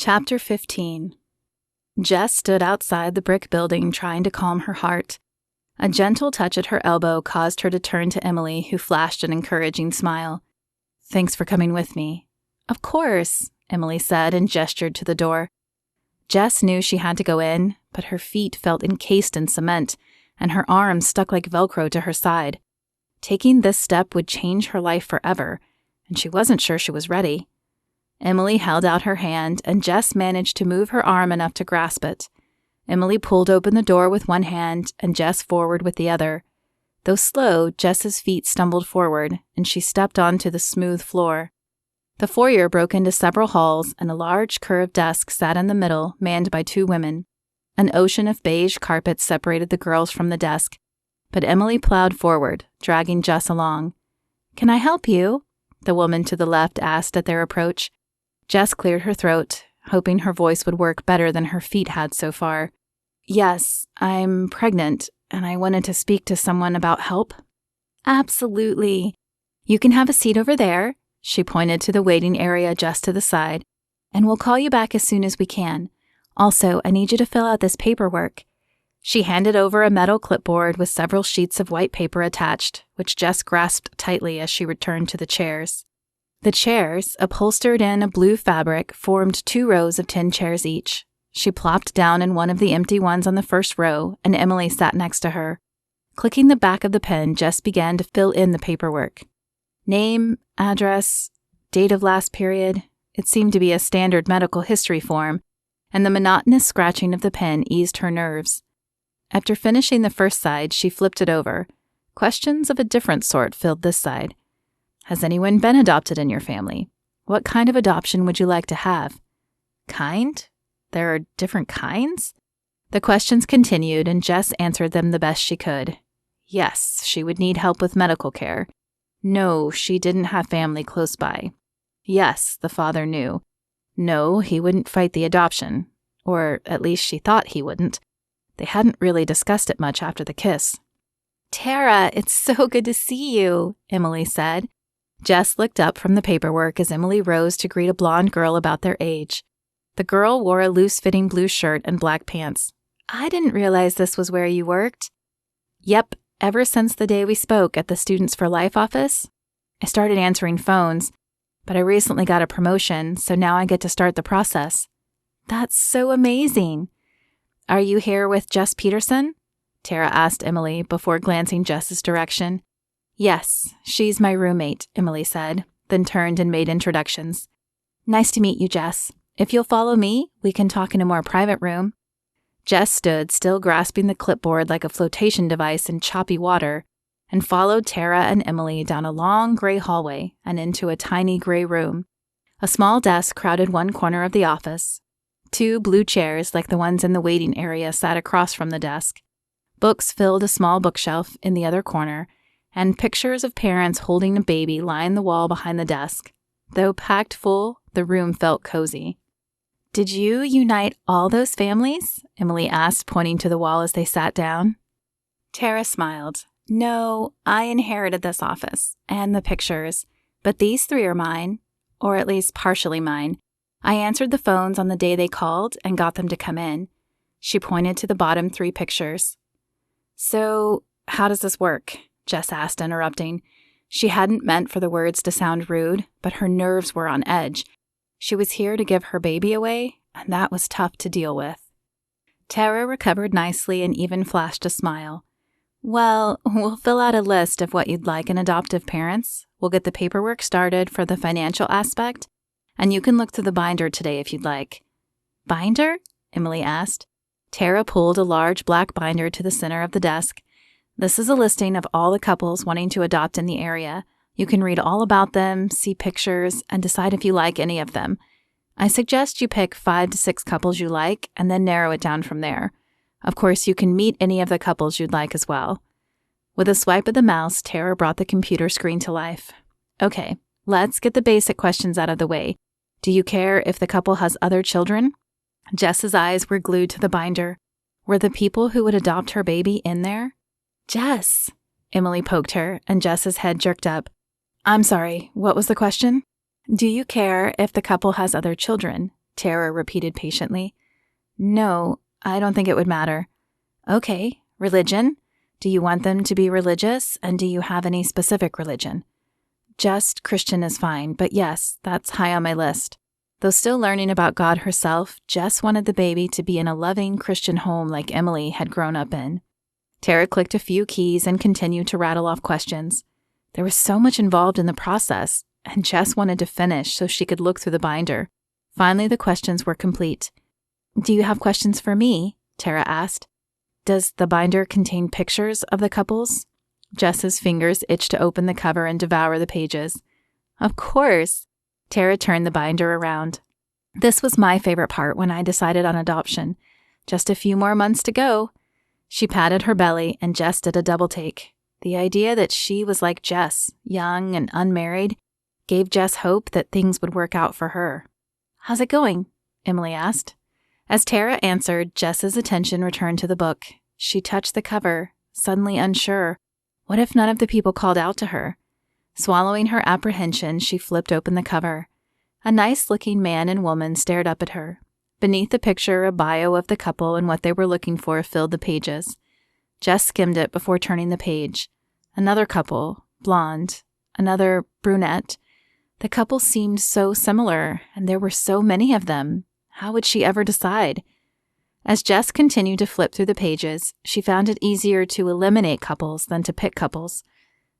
Chapter 15. Jess stood outside the brick building trying to calm her heart. A gentle touch at her elbow caused her to turn to Emily, who flashed an encouraging smile. "Thanks for coming with me." "Of course," Emily said and gestured to the door. Jess knew she had to go in, but her feet felt encased in cement, and her arms stuck like Velcro to her side. Taking this step would change her life forever, and she wasn't sure she was ready. Emily held out her hand, and Jess managed to move her arm enough to grasp it. Emily pulled open the door with one hand, and Jess forward with the other. Though slow, Jess's feet stumbled forward, and she stepped onto the smooth floor. The foyer broke into several halls, and a large curved desk sat in the middle, manned by two women. An ocean of beige carpet separated the girls from the desk, but Emily plowed forward, dragging Jess along. "Can I help you?" the woman to the left asked at their approach. Jess cleared her throat, hoping her voice would work better than her feet had so far. "Yes, I'm pregnant, and I wanted to speak to someone about help." "Absolutely. You can have a seat over there," she pointed to the waiting area just to the side, "and we'll call you back as soon as we can. Also, I need you to fill out this paperwork." She handed over a metal clipboard with several sheets of white paper attached, which Jess grasped tightly as she returned to the chairs. The chairs, upholstered in a blue fabric, formed 2 rows of 10 chairs each. She plopped down in one of the empty ones on the first row, and Emily sat next to her. Clicking the back of the pen, Jess began to fill in the paperwork. Name, address, date of last period. It seemed to be a standard medical history form, and the monotonous scratching of the pen eased her nerves. After finishing the first side, she flipped it over. Questions of a different sort filled this side. Has anyone been adopted in your family? What kind of adoption would you like to have? Kind? There are different kinds? The questions continued, and Jess answered them the best she could. Yes, she would need help with medical care. No, she didn't have family close by. Yes, the father knew. No, he wouldn't fight the adoption. Or at least she thought he wouldn't. They hadn't really discussed it much after the kiss. "Tara, it's so good to see you," Emily said. Jess looked up from the paperwork as Emily rose to greet a blonde girl about their age. The girl wore a loose-fitting blue shirt and black pants. "I didn't realize this was where you worked." "Yep, ever since the day we spoke at the Students for Life office. I started answering phones, but I recently got a promotion, so now I get to start the process." "That's so amazing." "Are you here with Jess Peterson?" Tara asked Emily before glancing Jess's direction. "Yes, she's my roommate," Emily said, then turned and made introductions. "Nice to meet you, Jess. If you'll follow me, we can talk in a more private room." Jess stood, still grasping the clipboard like a flotation device in choppy water, and followed Tara and Emily down a long gray hallway and into a tiny gray room. A small desk crowded one corner of the office. 2 blue chairs, like the ones in the waiting area, sat across from the desk. Books filled a small bookshelf in the other corner, and pictures of parents holding a baby lined the wall behind the desk. Though packed full, the room felt cozy. "Did you unite all those families?" Emily asked, pointing to the wall as they sat down. Tara smiled. "No, I inherited this office, and the pictures, but these 3 are mine, or at least partially mine. I answered the phones on the day they called and got them to come in." She pointed to the bottom 3 pictures. "So, how does this work?" Jess asked, interrupting. She hadn't meant for the words to sound rude, but her nerves were on edge. She was here to give her baby away, and that was tough to deal with. Tara recovered nicely and even flashed a smile. "Well, we'll fill out a list of what you'd like in adoptive parents. We'll get the paperwork started for the financial aspect, and you can look through the binder today if you'd like." "Binder?" Emily asked. Tara pulled a large black binder to the center of the desk. "This is a listing of all the couples wanting to adopt in the area. You can read all about them, see pictures, and decide if you like any of them. I suggest you pick 5 to 6 couples you like and then narrow it down from there. Of course, you can meet any of the couples you'd like as well." With a swipe of the mouse, Tara brought the computer screen to life. "Okay, let's get the basic questions out of the way. Do you care if the couple has other children?" Jess's eyes were glued to the binder. Were the people who would adopt her baby in there? "Jess!" Emily poked her, and Jess's head jerked up. "I'm sorry, what was the question?" "Do you care if the couple has other children? Tara repeated patiently. No, I don't think it would matter. Okay, religion? Do you want them to be religious, and do you have any specific religion? Just Christian is fine, but yes, that's high on my list. Though still learning about God herself, Jess wanted the baby to be in a loving Christian home like Emily had grown up in. Tara clicked a few keys and continued to rattle off questions. There was so much involved in the process, and Jess wanted to finish so she could look through the binder. Finally, the questions were complete. Do you have questions for me? Tara asked. Does the binder contain pictures of the couples? Jess's fingers itched to open the cover and devour the pages. Of course. Tara turned the binder around. This was my favorite part when I decided on adoption. Just a few more months to go. She patted her belly, and Jess did a double take. The idea that she was like Jess, young and unmarried, gave Jess hope that things would work out for her. How's it going? Emily asked. As Tara answered, Jess's attention returned to the book. She touched the cover, suddenly unsure. What if none of the people called out to her? Swallowing her apprehension, she flipped open the cover. A nice-looking man and woman stared up at her. Beneath the picture, a bio of the couple and what they were looking for filled the pages. Jess skimmed it before turning the page. Another couple, blonde. Another brunette. The couple seemed so similar, and there were so many of them. How would she ever decide? As Jess continued to flip through the pages, she found it easier to eliminate couples than to pick couples.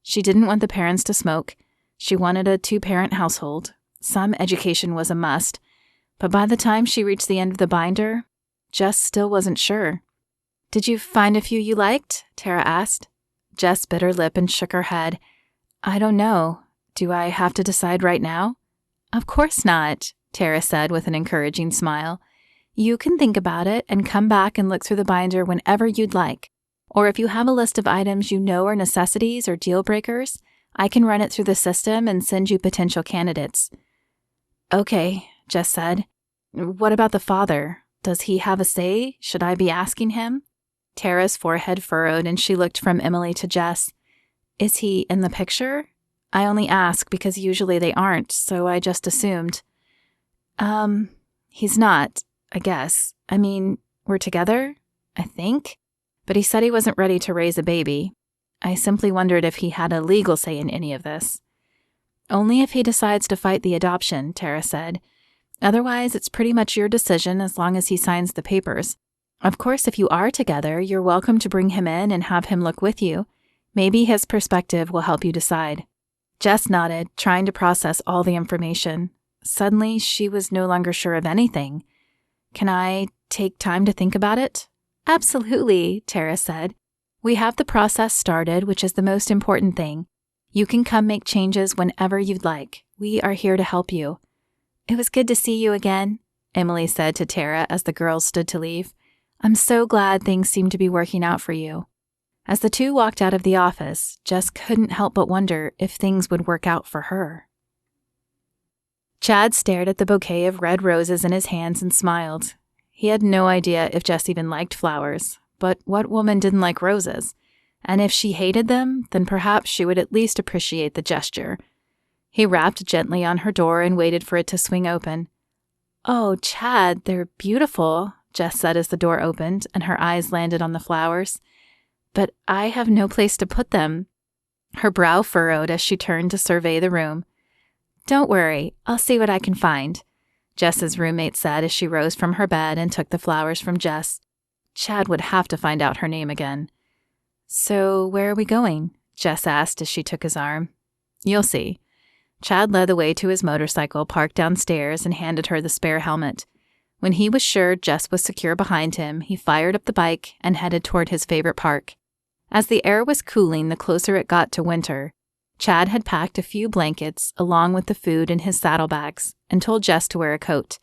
She didn't want the parents to smoke. She wanted a 2-parent household. Some education was a must. But by the time she reached the end of the binder, Jess still wasn't sure. Did you find a few you liked? Tara asked. Jess bit her lip and shook her head. I don't know. Do I have to decide right now? Of course not, Tara said with an encouraging smile. You can think about it and come back and look through the binder whenever you'd like. Or if you have a list of items you know are necessities or deal breakers, I can run it through the system and send you potential candidates. Okay, Jess said. What about the father? Does he have a say? Should I be asking him? Tara's forehead furrowed and she looked from Emily to Jess. Is he in the picture? I only ask because usually they aren't, so I just assumed. He's not, I guess. I mean, we're together, I think. But he said he wasn't ready to raise a baby. I simply wondered if he had a legal say in any of this. Only if he decides to fight the adoption, Tara said. Otherwise, it's pretty much your decision as long as he signs the papers. Of course, if you are together, you're welcome to bring him in and have him look with you. Maybe his perspective will help you decide. Jess nodded, trying to process all the information. Suddenly, she was no longer sure of anything. Can I take time to think about it? Absolutely, Tara said. We have the process started, which is the most important thing. You can come make changes whenever you'd like. We are here to help you. It was good to see you again, Emily said to Tara as the girls stood to leave. I'm so glad things seem to be working out for you. As the two walked out of the office, Jess couldn't help but wonder if things would work out for her. Chad stared at the bouquet of red roses in his hands and smiled. He had no idea if Jess even liked flowers, but what woman didn't like roses? And if she hated them, then perhaps she would at least appreciate the gesture. He rapped gently on her door and waited for it to swing open. Oh, Chad, they're beautiful, Jess said as the door opened and her eyes landed on the flowers. But I have no place to put them. Her brow furrowed as she turned to survey the room. Don't worry, I'll see what I can find, Jess's roommate said as she rose from her bed and took the flowers from Jess. Chad would have to find out her name again. So where are we going? Jess asked as she took his arm. You'll see. Chad led the way to his motorcycle parked downstairs and handed her the spare helmet. When he was sure Jess was secure behind him, he fired up the bike and headed toward his favorite park. As the air was cooling the closer it got to winter, Chad had packed a few blankets along with the food in his saddlebags and told Jess to wear a coat.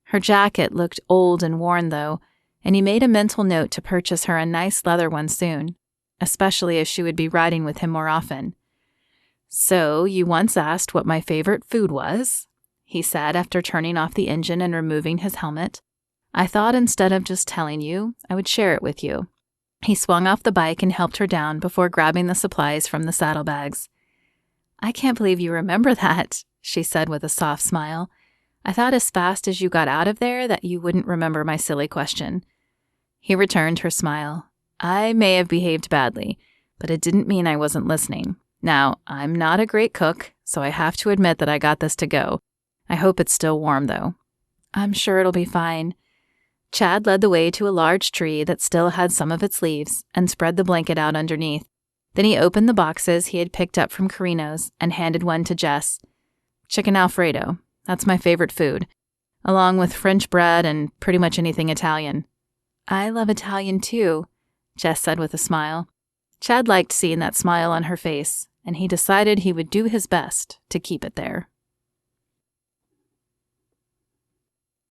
Her jacket looked old and worn, though, and he made a mental note to purchase her a nice leather one soon, especially as she would be riding with him more often. So, you once asked what my favorite food was, he said after turning off the engine and removing his helmet. I thought instead of just telling you, I would share it with you. He swung off the bike and helped her down before grabbing the supplies from the saddlebags. I can't believe you remember that, she said with a soft smile. I thought as fast as you got out of there that you wouldn't remember my silly question." He returned her smile. "I may have behaved badly, but it didn't mean I wasn't listening. Now, I'm not a great cook, so I have to admit that I got this to go. I hope it's still warm, though." "I'm sure it'll be fine." Chad led the way to a large tree that still had some of its leaves and spread the blanket out underneath. Then he opened the boxes he had picked up from Carino's and handed one to Jess. "Chicken Alfredo. That's my favorite food, along with French bread and pretty much anything Italian." "I love Italian too," Jess said with a smile. Chad liked seeing that smile on her face, and he decided he would do his best to keep it there.